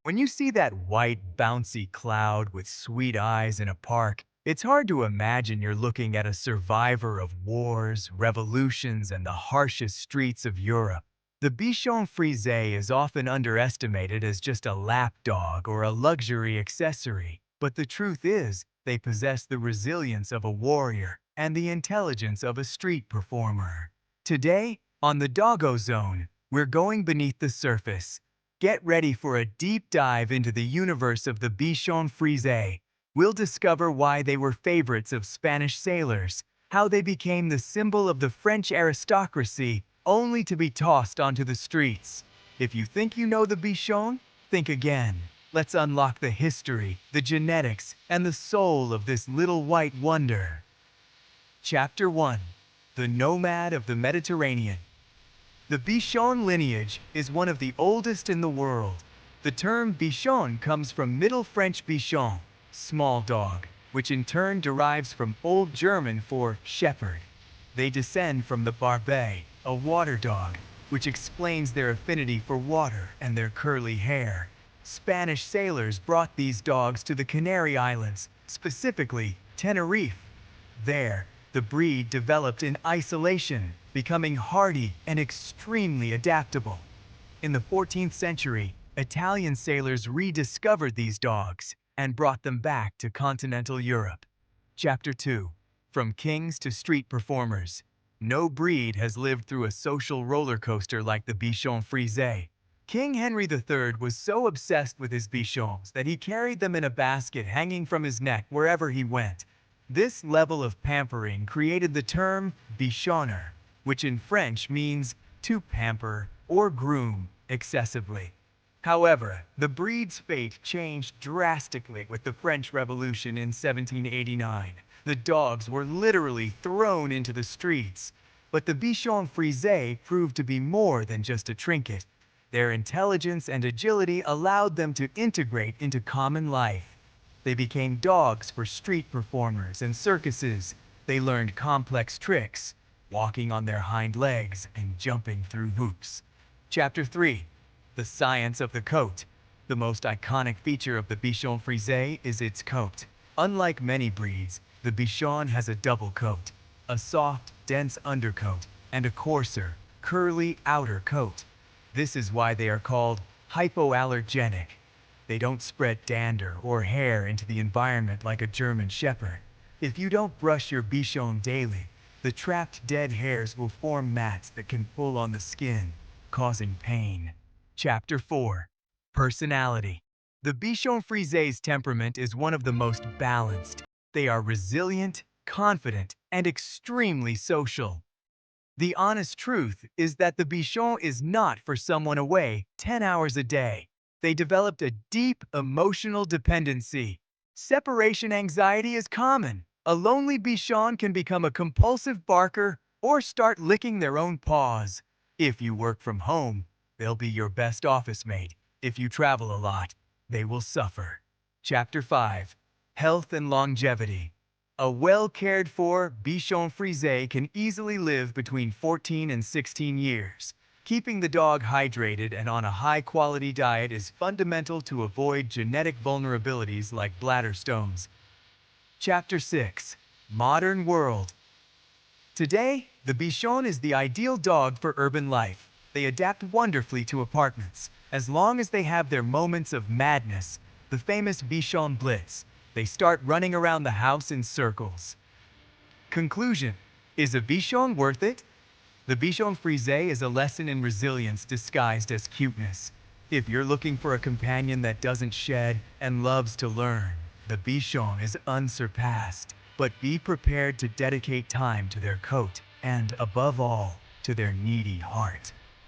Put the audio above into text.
When you see that white, bouncy cloud with sweet eyes in a park, it's hard to imagine you're looking at a survivor of wars, revolutions, and the harshest streets of Europe. The Bichon Frisé is often underestimated as just a lapdog or a luxury accessory, but the truth is, they possess the resilience of a warrior and the intelligence of a street performer. Today, on the Doggo Zone, we're going beneath the surface. Get ready for a deep dive into the universe of the Bichon Frisé. We'll discover why they were favorites of Spanish sailors, how they became the symbol of the French aristocracy, only to be tossed onto the streets. If you think you know the Bichon, think again. Let's unlock the history, the genetics, and the soul of this little white wonder. Chapter 1. The Nomad of the Mediterranean. The Bichon lineage is one of the oldest in the world. The term Bichon comes from Middle French bichon, small dog, which in turn derives from Old German for shepherd. They descend from the barbet, a water dog, which explains their affinity for water and their curly hair. Spanish sailors brought these dogs to the Canary Islands, specifically Tenerife. There, the breed developed in isolation, becoming hardy and extremely adaptable. In the 14th century, Italian sailors rediscovered these dogs and brought them back to continental Europe. Chapter 2. From kings to street performers. No breed has lived through a social roller coaster like the Bichon Frisé. King Henry III was so obsessed with his Bichons that he carried them in a basket hanging from his neck wherever he went. This level of pampering created the term bichonneur, which in French means to pamper or groom excessively. However, the breed's fate changed drastically with the French Revolution in 1789. The dogs were literally thrown into the streets. But the Bichon Frisé proved to be more than just a trinket. Their intelligence and agility allowed them to integrate into common life. They became dogs for street performers and circuses. They learned complex tricks, walking on their hind legs and jumping through hoops. Chapter 3. The Science of the Coat. The most iconic feature of the Bichon Frisé is its coat. Unlike many breeds, the Bichon has a double coat, a soft, dense undercoat, and a coarser, curly outer coat. This is why they are called hypoallergenic. They don't spread dander or hair into the environment like a German shepherd. If you don't brush your Bichon daily, the trapped dead hairs will form mats that can pull on the skin, causing pain. Chapter 4. Personality. The Bichon Frisé's temperament is one of the most balanced. They are resilient, confident, and extremely social. The honest truth is that the Bichon is not for someone away 10 hours a day. They developed a deep emotional dependency. Separation anxiety is common. A lonely Bichon can become a compulsive barker or start licking their own paws. If you work from home, they'll be your best office mate. If you travel a lot, they will suffer. Chapter 5. Health and Longevity. A well-cared-for Bichon Frisé can easily live between 14 and 16 years. Keeping the dog hydrated and on a high-quality diet is fundamental to avoid genetic vulnerabilities like bladder stones. Chapter 6. Modern World. Today, the Bichon is the ideal dog for urban life. They adapt wonderfully to apartments, as long as they have their moments of madness, the famous Bichon Blitz. They start running around the house in circles. Conclusion. Is a Bichon worth it? The Bichon Frisé is a lesson in resilience disguised as cuteness. If you're looking for a companion that doesn't shed and loves to learn, the Bichon is unsurpassed. But be prepared to dedicate time to their coat and, above all, to their needy heart.